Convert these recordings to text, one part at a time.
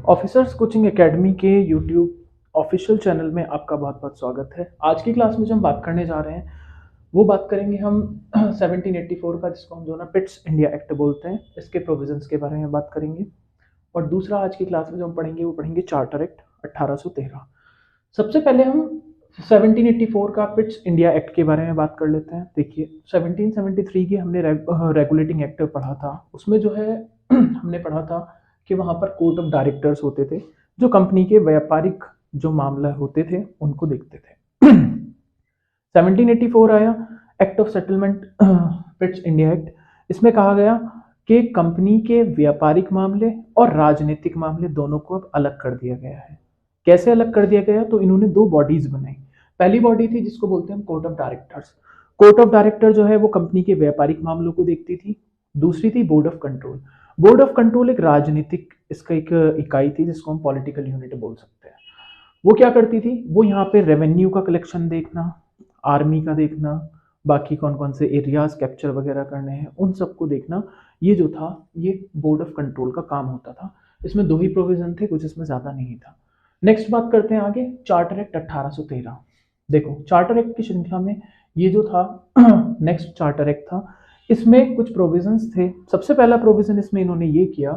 Officers coaching academy के YouTube official channel में आपका बहुत बहुत स्वागत है। आज की क्लास में जो हम बात करने जा रहे हैं वो बात करेंगे हम 1784 का, जिसको हम जो ना पिट्स इंडिया एक्ट बोलते हैं, इसके प्रोविजंस के बारे में बात करेंगे। और दूसरा आज की क्लास में जो हम पढ़ेंगे वो पढ़ेंगे चार्टर एक्ट 1813। सबसे पहले हम 1784 का पिट्स इंडिया एक्ट के बारे में बात कर लेते हैं। देखिए 1773 की हमने रेगुलेटिंग एक्ट पढ़ा था। उसमें जो है हमने पढ़ा था कि वहाँ पर कोर्ट ऑफ डायरेक्टर्स होते थे जो कंपनी के व्यापारिक जो मामला होते थे उनको देखते थे। 1784 आया, act of settlement Pitt's India act. इसमें कहा गया कि कंपनी के व्यापारिक मामले और राजनीतिक मामले दोनों को अब अलग कर दिया गया है। कैसे अलग कर दिया गया? तो इन्होंने दो बॉडीज बनाई। पहली बॉडी थी जिसको बोलते हैं court of directors. Court of director जो है वो कंपनी के व्यापारिक मामलों को देखती थी। दूसरी थी board of control. Board of control एक राजनीतिक इसका एक इकाई थी जिसको हम पॉलिटिकल यूनिट बोल सकते हैं। वो क्या करती थी? वो यहाँ पे रेवेन्यू का कलेक्शन देखना, आर्मी का देखना, बाकी कौन कौन से एरियाज कैप्चर वगैरह करने हैं उन सबको देखना, ये जो था ये बोर्ड ऑफ कंट्रोल का काम होता था। इसमें दो ही प्रोविजन थे, कुछ इसमें ज़्यादा नहीं था। नेक्स्ट बात करते हैं आगे, चार्टर एक्ट 1813। देखो चार्टर एक्ट की श्रृंखला में ये जो था नेक्स्ट चार्टर एक्ट था। इसमें कुछ प्रोविजंस थे। सबसे पहला प्रोविजन इसमें इन्होंने ये किया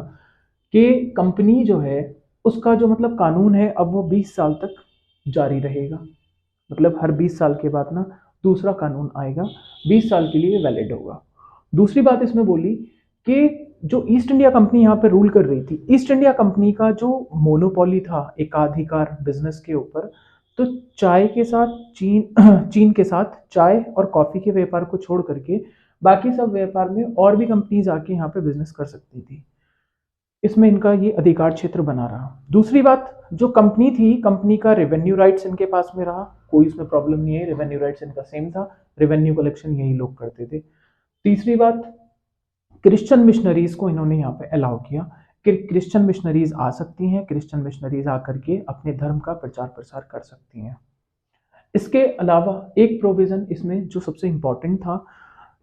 कि कंपनी जो है उसका जो मतलब कानून है अब वो 20 साल तक जारी रहेगा। मतलब हर 20 साल के बाद ना दूसरा कानून आएगा, 20 साल के लिए वैलिड होगा। दूसरी बात इसमें बोली कि जो ईस्ट इंडिया कंपनी यहाँ पे रूल कर रही थी, ईस्ट इंडिया कंपनी का जो मोनोपोली था एकाधिकार बिजनेस के ऊपर, तो चाय के साथ चीन चीन के साथ चाय और कॉफी के व्यापार को छोड़ करके बाकी सब व्यापार में और भी कंपनीज आके यहाँ पे बिजनेस कर सकती थी। इसमें इनका ये अधिकार क्षेत्र बना रहा। दूसरी बात, जो कंपनी थी, कंपनी का रेवेन्यू राइट्स इनके पास में रहा, कोई इसमें प्रॉब्लम नहीं है, रेवेन्यू राइट्स इनका सेम था, रेवेन्यू कलेक्शन यही लोग करते थे। तीसरी बात, क्रिश्चियन मिशनरीज को इन्होंने यहाँ पे अलाउ किया कि क्रिश्चियन मिशनरीज आ सकती हैं, क्रिश्चियन मिशनरीज आकर के अपने धर्म का प्रचार प्रसार कर सकती हैं। इसके अलावा एक प्रोविजन इसमें जो सबसे इंपॉर्टेंट था,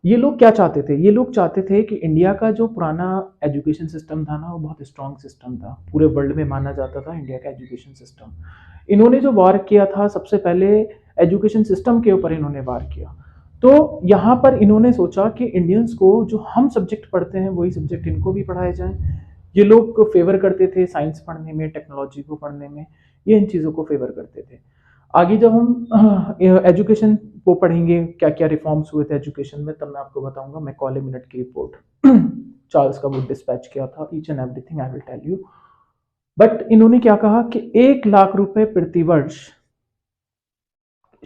ये लोग क्या चाहते थे? ये लोग चाहते थे कि इंडिया का जो पुराना एजुकेशन सिस्टम था ना वो बहुत स्ट्रॉन्ग सिस्टम था, पूरे वर्ल्ड में माना जाता था इंडिया का एजुकेशन सिस्टम। इन्होंने जो वार किया था सबसे पहले एजुकेशन सिस्टम के ऊपर इन्होंने वार किया। तो यहाँ पर इन्होंने सोचा कि इंडियंस को जो हम सब्जेक्ट पढ़ते हैं वही सब्जेक्ट इनको भी पढ़ाए जाएं। ये लोग फेवर करते थे साइंस पढ़ने में, टेक्नोलॉजी को पढ़ने में, ये इन चीज़ों को फेवर करते थे। आगे जब हम एजुकेशन को पढ़ेंगे क्या क्या रिफॉर्म्स हुए थे एजुकेशन में, तब मैं आपको बताऊंगा। मैं कॉले मिनट की रिपोर्ट चार्ल्स का वो डिस्पैच किया था, each and everything I will tell you. But इन्होंने क्या कहा कि 1 लाख रुपए प्रति वर्ष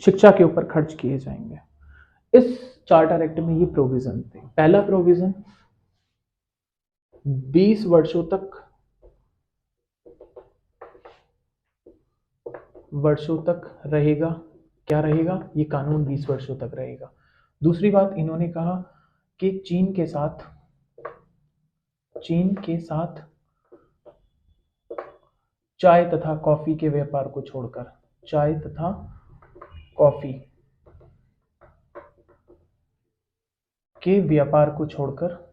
शिक्षा के ऊपर खर्च किए जाएंगे। इस चार्टर एक्ट में ये प्रोविजन थे। पहला प्रोविजन, 20 वर्षों तक रहेगा। क्या रहेगा? ये कानून 20 वर्षों तक रहेगा। दूसरी बात इन्होंने कहा कि चीन के साथ चाय तथा कॉफी के व्यापार को छोड़कर, चाय तथा कॉफी के व्यापार को छोड़कर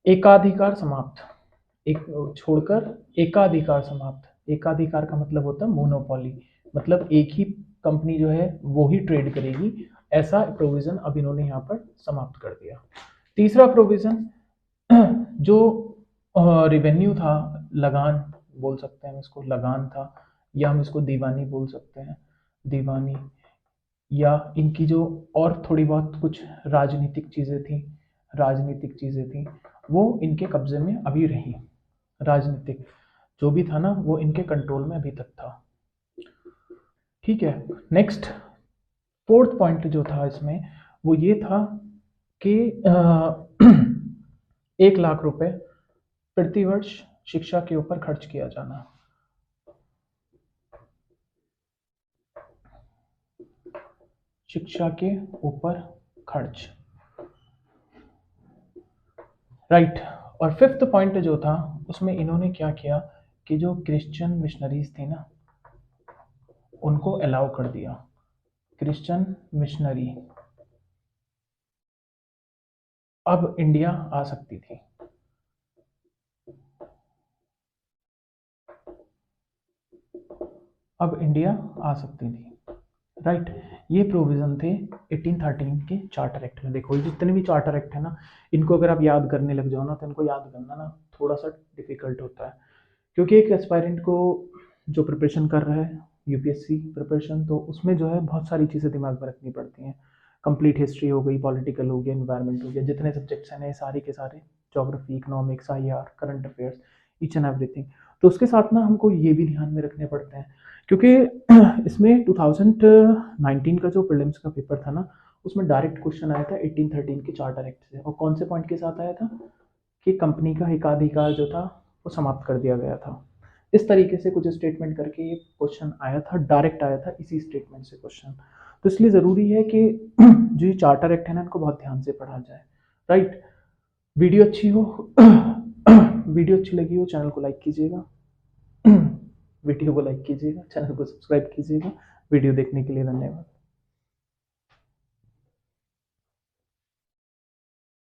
एकाधिकार समाप्त, एकाधिकार समाप्त। एकाधिकार का मतलब होता है मोनोपोली, मतलब एक ही कंपनी जो है वो ही ट्रेड करेगी, ऐसा प्रोविजन अब इन्होंने यहाँ पर समाप्त कर दिया। तीसरा प्रोविजन जो रेवेन्यू था, लगान बोल सकते हैं हम इसको, लगान था, या हम इसको दीवानी बोल सकते हैं, दीवानी, या इनकी जो और थोड़ी बहुत कुछ राजनीतिक चीज़ें थी वो इनके कब्जे में अभी रही। राजनीतिक जो भी था ना वो इनके कंट्रोल में अभी तक था। ठीक है। नेक्स्ट फोर्थ पॉइंट जो था इसमें वो ये था कि 1 लाख रुपए प्रति वर्ष शिक्षा के ऊपर खर्च किया जाना। शिक्षा के ऊपर खर्च, राइट। और फिफ्थ पॉइंट जो था उसमें इन्होंने क्या किया कि जो क्रिश्चियन मिशनरीज थे ना उनको अलाउ कर दिया। क्रिश्चियन मिशनरी अब इंडिया आ सकती थी। अब इंडिया आ सकती थी, राइट। ये प्रोविजन थे 1813 के चार्टर एक्ट में। देखो ये जितने भी चार्टर एक्ट है ना, इनको अगर आप याद करने लग जाओ ना, तो इनको याद करना ना थोड़ा सा डिफिकल्ट होता है, क्योंकि एक एस्पायरेंट को जो प्रिपरेशन कर रहा है यूपीएससी प्रिपरेशन, तो उसमें जो है बहुत सारी चीज़ें दिमाग में रखनी पड़ती हैं। कंप्लीट हिस्ट्री हो गई, पॉलिटिकल हो गया, इन्वायरमेंट हो गया, जितने सब्जेक्ट्स हैं ये सारे के सारे, geography, economics, IR, current affairs, each and everything. तो उसके साथ ना हमको ये भी ध्यान में रखने पड़ते हैं, क्योंकि इसमें 2019 का जो प्रीलिम्स का पेपर था ना, उसमें डायरेक्ट क्वेश्चन आया था 1813 के चार्टर एक्ट से। और कौन से पॉइंट के साथ आया था कि कंपनी का एकाधिकार जो था वो समाप्त कर दिया गया था। इस तरीके से कुछ स्टेटमेंट करके ये क्वेश्चन आया था, डायरेक्ट आया था इसी स्टेटमेंट से क्वेश्चन। तो इसलिए ज़रूरी है कि जो ये चार्टर एक्ट है ना, इनको बहुत ध्यान से पढ़ा जाए, राइट। वीडियो अच्छी हो वीडियो अच्छी लगी हो, चैनल को लाइक कीजिएगा, वीडियो को लाइक कीजिएगा, चैनल को सब्सक्राइब कीजिएगा। वीडियो देखने के लिए धन्यवाद।